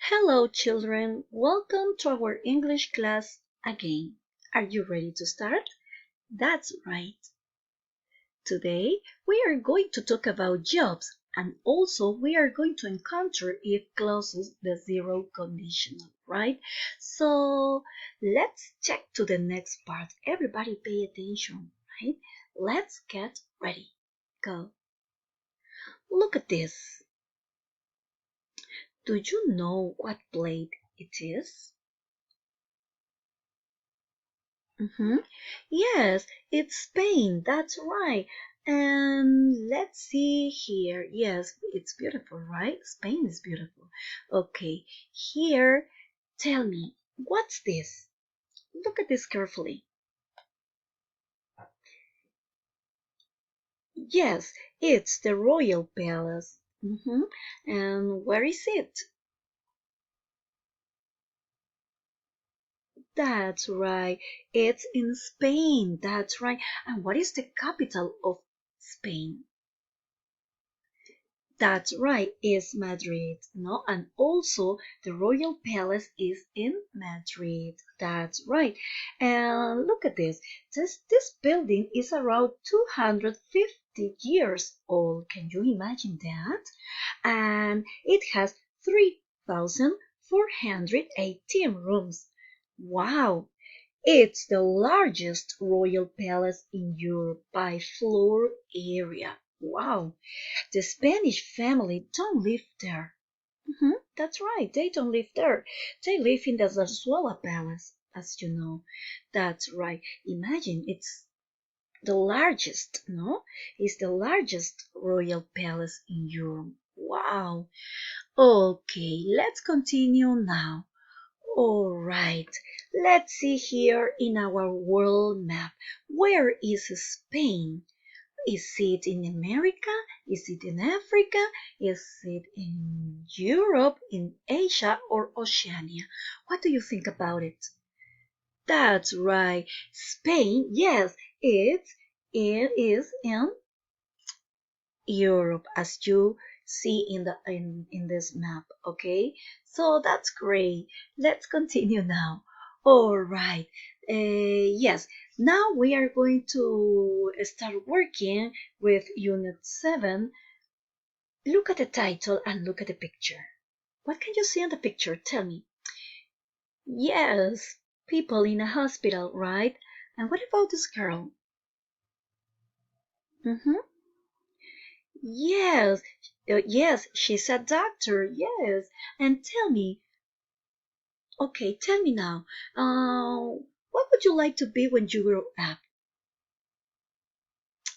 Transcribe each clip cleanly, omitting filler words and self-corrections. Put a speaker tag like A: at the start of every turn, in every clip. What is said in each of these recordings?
A: Hello, children. Welcome to our English class again. Are you ready to start? That's right. Today we are going to talk about jobs and also we are going to encounter if clauses the zero conditional, right? So let's check to the next part. Everybody pay attention, right? Let's get ready. Go. Look at this. Do you know what plate it is? Mm-hmm. Yes, it's Spain. That's right. And let's see here. Yes, it's beautiful, right? Spain is beautiful. Okay, here, tell me, what's this? Look at this carefully. Yes, it's the Royal Palace. Mm-hmm. And where is it? That's right. It's in Spain. That's right. And what is the capital of Spain? That's right, is Madrid, no? And also the Royal Palace is in Madrid. That's right. And look at this. This building is around 250 years old. Can you imagine that? And it has 3,418 rooms. Wow! It's the largest royal palace in Europe by floor area. Wow! The Spanish family don't live there. That's right, they don't live there. They live in the Zarzuela Palace, as you know. That's right. Imagine it's the largest, no? It's the largest royal palace in Europe. Wow. Okay, let's continue now. All right, let's see here in our world map. Where is Spain? Is it in America? Is it in Africa? Is it in Europe, in Asia, or Oceania? What do you think about it? That's right. Spain, yes, it is in Europe, as you see in the in this map. Okay, so that's great. Let's continue now. All right. Yes, now we are going to start working with Unit 7. Look at the title and look at the picture. What can you see on the picture? Tell me. Yes, people in a hospital, right? And what about this girl? Mm-hmm. Yes, yes, she's a doctor. Yes. And tell me, okay, tell me now, what would you like to be when you grow up?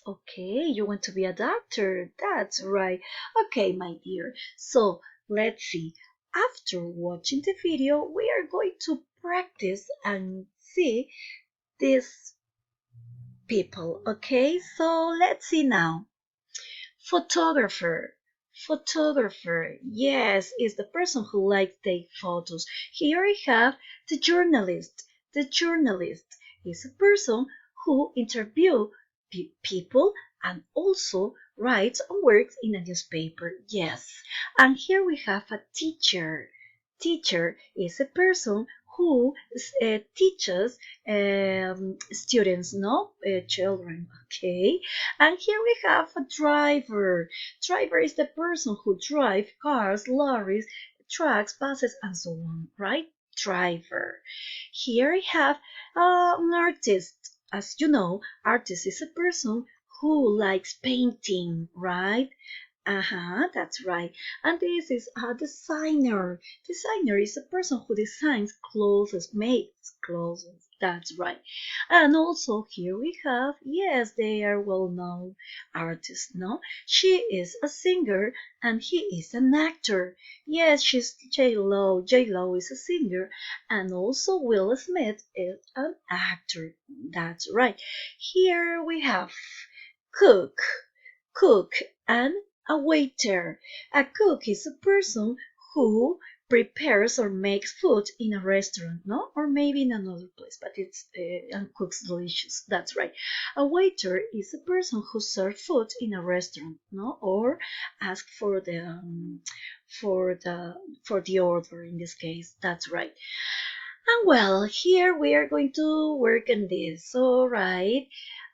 A: Okay, you want to be a doctor. That's right. Okay, my dear. So let's see. After watching the video, we are going to practice and see these people. Okay, so let's see now. Photographer. Photographer. Yes, is the person who likes take photos. Here I have the journalist. The journalist is a person who interview people and also writes or works in a newspaper. Yes. And here we have a teacher. Teacher is a person who teaches students, no children. Okay. And here we have a driver. Driver is the person who drives cars, lorries, trucks, buses, and so on, right? Driver. Here I have an artist. As you know, artist is a person who likes painting, right? Uh-huh, that's right. And this is a designer. Designer is a person who designs clothes, makes clothes. That's right. And also here we have, yes, they are well-known artists, no? She is a singer and he is an actor. Yes, she's J-Lo. J-Lo is a singer and also Will Smith is an actor. That's right. Here we have cook, cook, and a waiter. A cook is a person who prepares or makes food in a restaurant, no? Or maybe in another place, but it's and cooks delicious. That's right. A waiter is a person who serves food in a restaurant, no? Or ask for the order in this case. That's right. And well, here we are going to work on this. All right.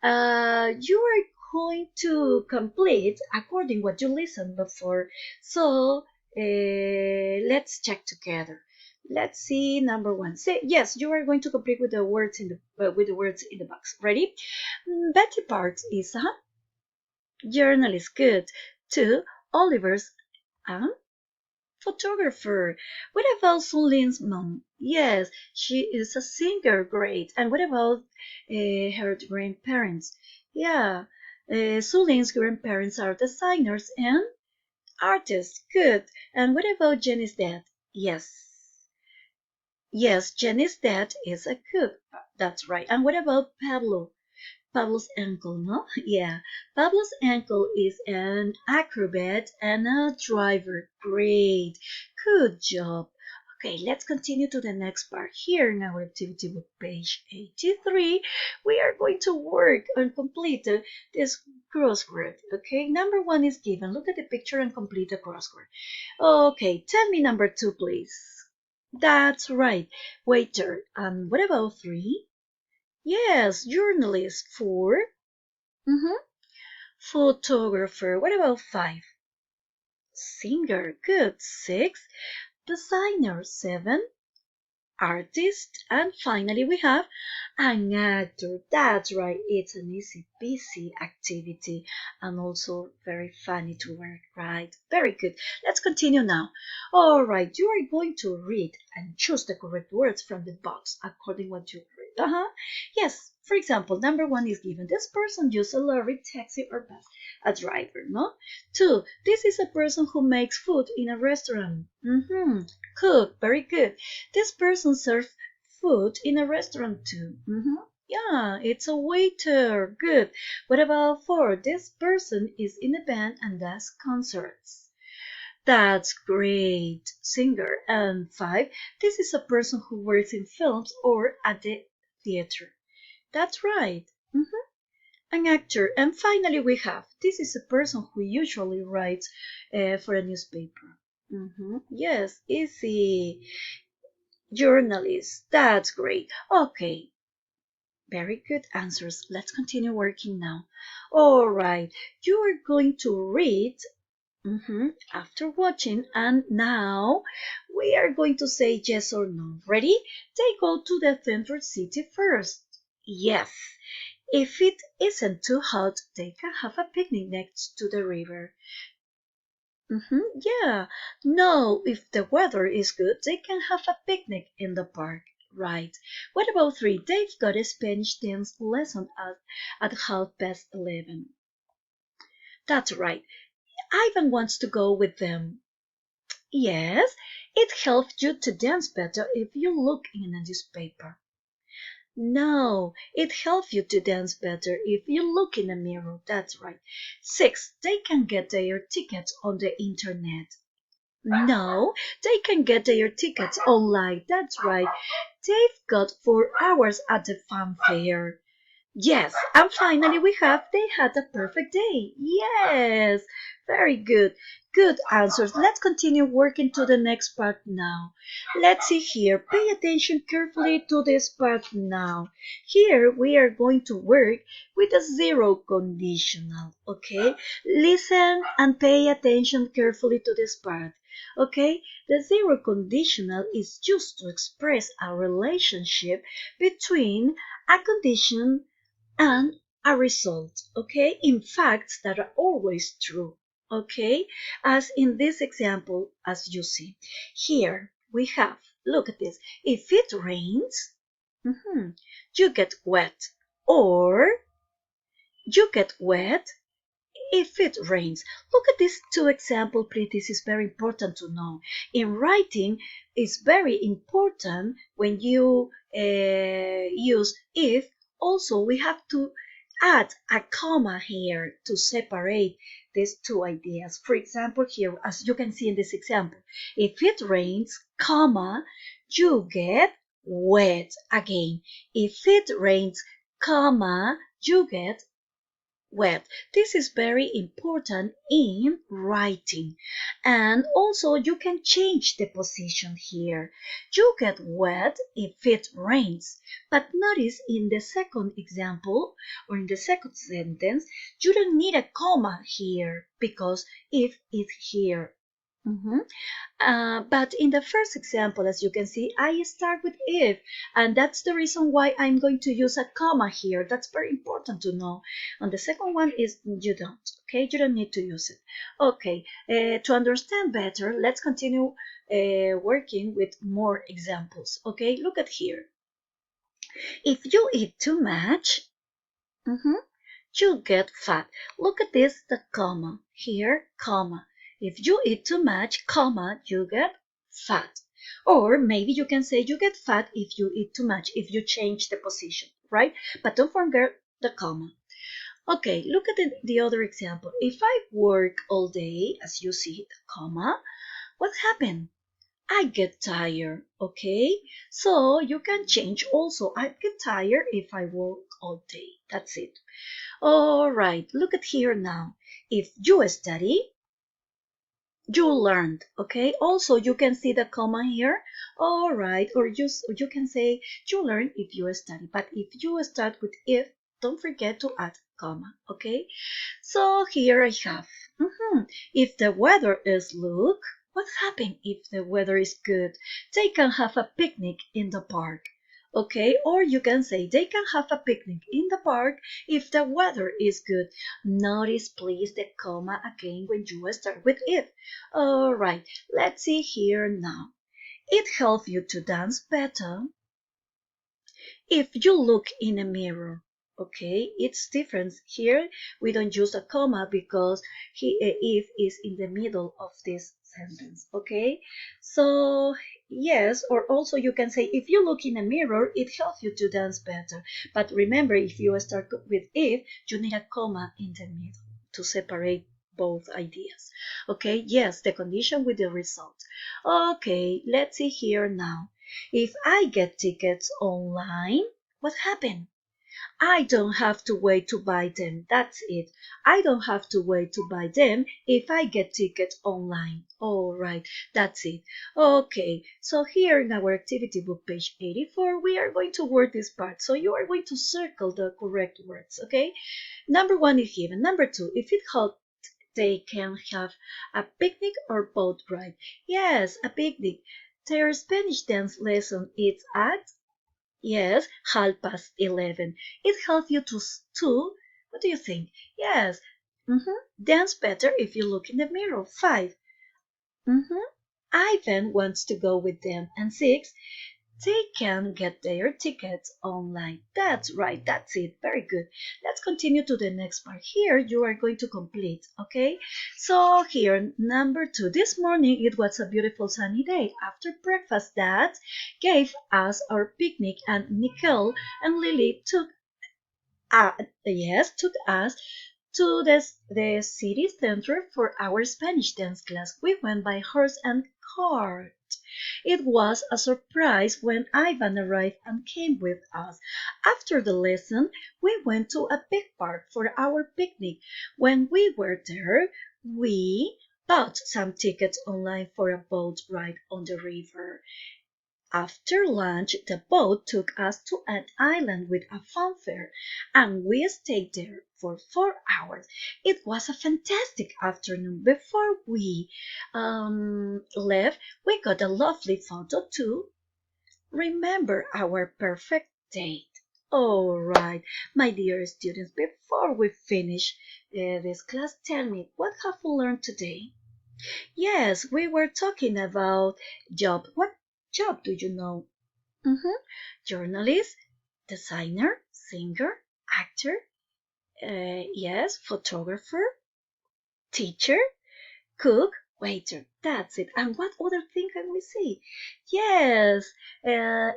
A: You are going to complete according what you listened before. So let's check together. Let's see. Number one. Say yes. You are going to complete with the words in the box. Ready? Betty Parks is a journalist. Good. Two. Oliver's a photographer. What about Sulin's mom? Yes, she is a singer. Great. And what about her grandparents? Yeah, Sulin's grandparents are designers and artists. Good. And what about Jenny's dad? Yes. Yes, Jenny's dad is a cook. That's right. And what about Pablo? Pablo's uncle, no? Yeah. Pablo's uncle is an acrobat and a driver. Great. Good job. Okay, let's continue to the next part. Here in our activity book, page 83, we are going to work and complete this crossword. Okay, number one is given. Look at the picture and complete the crossword. Okay, tell me number two, please. That's right. Waiter. And what about three? Yes, journalist. Four. Mm-hmm. Photographer. What about five? Singer. Good. Six. Designer. Seven. Artist. And finally we have an actor. That's right. It's an easy peasy activity and also very funny to work, right? Very good. Let's continue now. All right. You are going to read and choose the correct words from the box according what you read. Yes. For example, number one is given. This person uses a lorry, taxi, or bus. A driver, no? Two, this is a person who makes food in a restaurant. Cook, very good. This person serves food in a restaurant too. Yeah, it's a waiter. Good. What about four? This person is in a band and does concerts. That's great. Singer. And five, this is a person who works in films or at the theater. That's right. An actor. And finally, we have this is a person who usually writes for a newspaper. Yes, easy. Journalist. That's great. Okay. Very good answers. Let's continue working now. All right. You are going to read after watching, and now we are going to say yes or no. Ready? They go to the center city first. Yes. If it isn't too hot, they can have a picnic next to the river. Yeah. No, if the weather is good, they can have a picnic in the park. Right. What about three? They've got a Spanish dance lesson at 11:30. That's right. Ivan wants to go with them. Yes, it helps you to dance better if you look in a newspaper. No, it helps you to dance better if you look in a mirror. That's right. Six, they can get their tickets on the internet. No, they can get their tickets online. That's right. They've got 4 hours at the fun fair. Yes, and finally we have they had a perfect day. Yes, very good. Good answers. Let's continue working to the next part now. Let's see here. Pay attention carefully to this part now. Here we are going to work with a zero conditional. Okay? Listen and pay attention carefully to this part. Okay? The zero conditional is used to express a relationship between a condition and a result, okay, in facts that are always true, okay, as in this example, as you see. Here we have, look at this, if it rains, you get wet, or you get wet if it rains. Look at these two examples, please. This is very important to know. In writing, it's very important when you use if. Also, we have to add a comma here to separate these two ideas. For example, here, as you can see in this example, if it rains, comma, you get wet again. If it rains, comma, you get wet. This is very important in writing. And also you can change the position here. You get wet if it rains. But notice in the second example or in the second sentence, you don't need a comma here because if is here. But in the first example, as you can see, I start with if, and that's the reason why I'm going to use a comma here. That's very important to know. And the second one is you don't, okay? You don't need to use it. Okay, to understand better, let's continue working with more examples, okay? Look at here. If you eat too much, you get fat. Look at this, the comma. Here, comma. If you eat too much, comma, you get fat. Or maybe you can say you get fat if you eat too much, if you change the position, right? But don't forget the comma. Okay, look at the other example. If I work all day, as you see, the comma, what happened? I get tired, okay? So you can change also. I get tired if I work all day. That's it. All right, look at here now. If you study, you learned, okay? Also, you can see the comma here. All right, or you can say you learn if you study. But if you start with if, don't forget to add comma, okay? So here I have, if the weather is look, what happened if the weather is good? They can have a picnic in the park. Okay, or you can say they can have a picnic in the park if the weather is good. Notice please the comma again when you start with if. All right, let's see here now. It helps you to dance better if you look in a mirror. Okay, it's different here. We don't use a comma because if is in the middle of this sentence. Okay, so yes, or also you can say if you look in a mirror, it helps you to dance better. But remember, if you start with if, you need a comma in the middle to separate both ideas. Okay, yes, the condition with the result. Okay, let's see here now. If I get tickets online, what happened? I don't have to wait to buy them. That's it. I don't have to wait to buy them if I get tickets online. All right, that's it. Okay, so here in our activity book, page 84, we are going to word this part. So you are going to circle the correct words, okay? Number one is given. Number two, if it helps, they can have a picnic or boat ride. Yes, a picnic. Their Spanish dance lesson is at, yes, 11:30. It helps you to, what do you think? Yes, dance better if you look in the mirror. 5. Ivan wants to go with them. And 6, they can get their tickets online. That's right, that's it. Very good. Let's continue to the next part. Here you are going to complete, okay? So here, number 2. This morning it was a beautiful sunny day. After breakfast, Dad gave us our picnic and Nicole and Lily took us to the city center for our Spanish dance class. We went by horse and cart. It was a surprise when Ivan arrived and came with us. After the lesson, we went to a big park for our picnic. When we were there, we bought some tickets online for a boat ride on the river. After lunch, the boat took us to an island with a fanfare, and we stayed there for 4 hours. It was a fantastic afternoon. Before we left, we got a lovely photo to remember our perfect date. All right, my dear students, before we finish this class, tell me, what have we learned today? Yes, we were talking about job. What job do you know? Journalist, designer, singer, actor, yes, photographer, teacher, cook, waiter. That's it. And what other thing can we see? Yes, uh,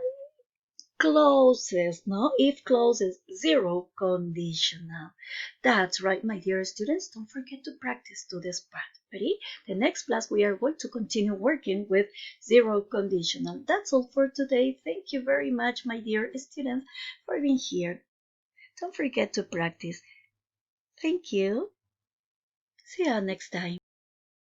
A: clauses, no? If clauses, zero conditional. That's right, my dear students. Don't forget to practice to this part. Ready? The next class we are going to continue working with zero conditional. That's all for today. Thank you very much, my dear students, for being here. Don't forget to practice. Thank you. See you next time.